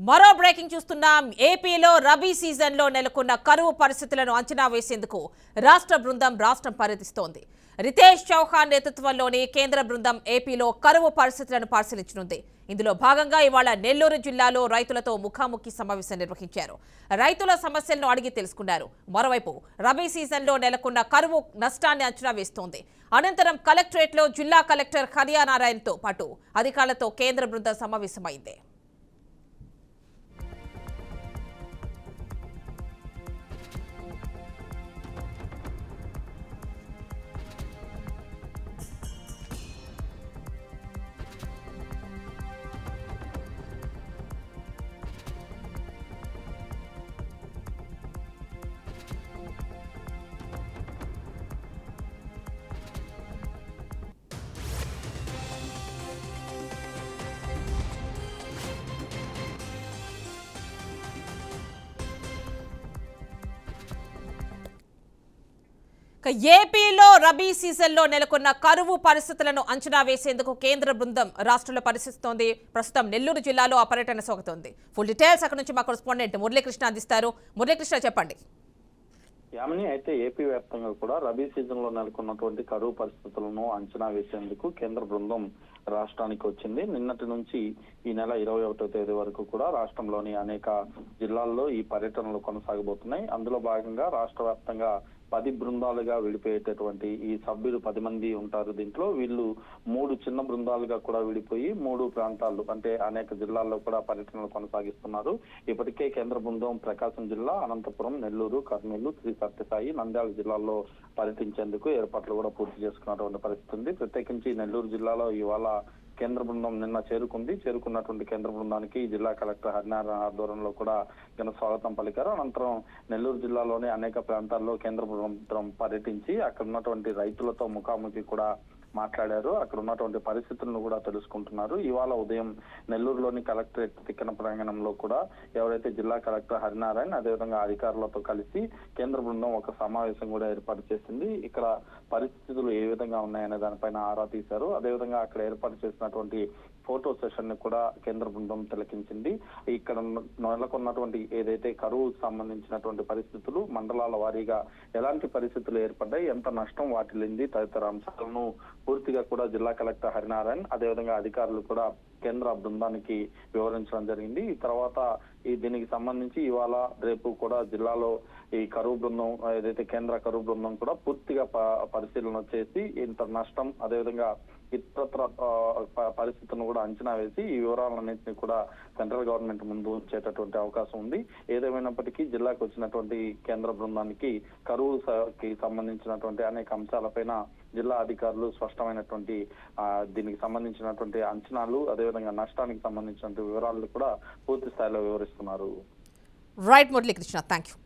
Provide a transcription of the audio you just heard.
మరో బ్రేకింగ్ చూస్తున్నాం. ఏపీలో రబీ సీజన్లో నెలకొన్న కరువు పరిస్థితులను అంచనా వేసేందుకు రాష్ట్ర బృందం రాష్ట్రం పర్యటిస్తోంది. రితేష్ చౌహాన్ నేతృత్వంలోని కేంద్ర బృందం ఏపీలో కరువు పరిస్థితులను పరిశీలించనుంది. ఇందులో భాగంగా ఇవాళ నెల్లూరు జిల్లాలో రైతులతో ముఖాముఖి సమావేశం నిర్వహించారు. రైతుల సమస్యలను అడిగి తెలుసుకున్నారు. మరోవైపు రబీ సీజన్లో నెలకొన్న కరువు నష్టాన్ని అంచనా వేస్తోంది. అనంతరం కలెక్టరేట్లో జిల్లా కలెక్టర్ హరియానారాయణతో పాటు అధికారులతో కేంద్ర బృందం సమావేశమైంది. ఏపీలో రబీ సీజన్లో నెలకొన్న కరువు పరిస్థితులను అంచనా వేసేందుకు కేంద్ర బృందం రాష్ట్రంలో పరిశీలిస్తోంది. ప్రస్తుతం నెల్లూరు జిల్లాలో ఆ పర్యటన సాగుతోంది. ఫుల్ డీటెయిల్స్ అక్కడ నుంచి మా కరెస్పాండెంట్ మురళీకృష్ణ అందిస్తారు. మురళీకృష్ణ, చెప్పండి. యామిని, అయితే ఏపీ వ్యాప్తంగా కూడా రబీ సీజన్ లో నెలకొన్నటువంటి కరువు పరిస్థితులను అంచనా వేసేందుకు కేంద్ర బృందం రాష్ట్రానికి వచ్చింది. నిన్నటి నుంచి ఈ నెల 21వ తేదీ వరకు కూడా రాష్ట్రంలోని అనేక జిల్లాల్లో ఈ పర్యటనలు కొనసాగబోతున్నాయి. అందులో భాగంగా రాష్ట్ర వ్యాప్తంగా 10 బృందాలుగా విడిపోయేటటువంటి ఈ సభ్యులు 10 మంది ఉంటారు. దీంట్లో వీళ్ళు 3 చిన్న బృందాలుగా కూడా విడిపోయి 3 ప్రాంతాలు అంటే అనేక జిల్లాల్లో కూడా పర్యటనలు కొనసాగిస్తున్నారు. ఇప్పటికే కేంద్ర బృందం ప్రకాశం జిల్లా, అనంతపురం, నెల్లూరు, కర్నూలు, శ్రీ సత్యసాయి, నంద్యాల జిల్లాల్లో పర్యటించేందుకు ఏర్పాట్లు కూడా పూర్తి చేసుకున్నటువంటి పరిస్థితి ఉంది. ప్రత్యేకించి నెల్లూరు జిల్లాలో ఇవాళ కేంద్ర బృందం నిన్న చేరుకున్నటువంటి కేంద్ర బృందానికి జిల్లా కలెక్టర్ హరినారాయణ ఆధ్వర్యంలో కూడా ఘన స్వాగతం పలికారు. అనంతరం నెల్లూరు జిల్లాలోని అనేక ప్రాంతాల్లో కేంద్ర బృందం పర్యటించి అక్కడ ఉన్నటువంటి రైతులతో ముఖాముఖి కూడా మాట్లాడారు. అక్కడ ఉన్నటువంటి పరిస్థితులను కూడా తెలుసుకుంటున్నారు. ఇవాళ ఉదయం నెల్లూరులోని కలెక్టరేట్ తిక్కన ప్రాంగణంలో కూడా ఎవరైతే జిల్లా కలెక్టర్ హరినారాయణ అదేవిధంగా అధికారులతో కలిసి కేంద్ర బృందం ఒక సమావేశం కూడా ఏర్పాటు చేసింది. ఇక్కడ పరిస్థితులు ఏ విధంగా ఉన్నాయనే దానిపైన ఆరా తీశారు. అదేవిధంగా అక్కడ ఏర్పాటు చేసినటువంటి ఫోటో సెషన్ ని కూడా కేంద్ర బృందం తిలకించింది. ఇక్కడ నెలకొన్నటువంటి ఏదైతే కరువుకు సంబంధించినటువంటి పరిస్థితులు, మండలాల వారీగా ఎలాంటి పరిస్థితులు ఏర్పడ్డాయి, ఎంత నష్టం వాటిల్లింది తదితర అంశాలను పూర్తిగా కూడా జిల్లా కలెక్టర్ హరినారాయణ అదేవిధంగా అధికారులు కూడా కేంద్ర బృందానికి వివరించడం జరిగింది. ఈ తర్వాత దీనికి సంబంధించి ఇవాళ రేపు కూడా జిల్లాలో ఈ కరువు బృందం ఏదైతే కేంద్ర కరువు బృందం కూడా పూర్తిగా పరిశీలన చేసి ఇంత నష్టం అదేవిధంగా ఇతరత్ర పరిస్థితులను కూడా అంచనా వేసి ఈ వివరాలన్నింటినీ కూడా సెంట్రల్ గవర్నమెంట్ ముందు ఉంచేటటువంటి అవకాశం ఉంది. ఏదేమైనప్పటికీ జిల్లాకు వచ్చినటువంటి కేంద్ర బృందానికి కరువుకి సంబంధించినటువంటి అనేక అంశాలపైన జిల్లా అధికారులు స్పష్టమైనటువంటి దీనికి సంబంధించినటువంటి అంచనాలు అదేవిధంగా నష్టానికి సంబంధించినటువంటి వివరాలు కూడా పూర్తి స్థాయిలో వివరిస్తున్నారు. Right Muralikrishna, thank you.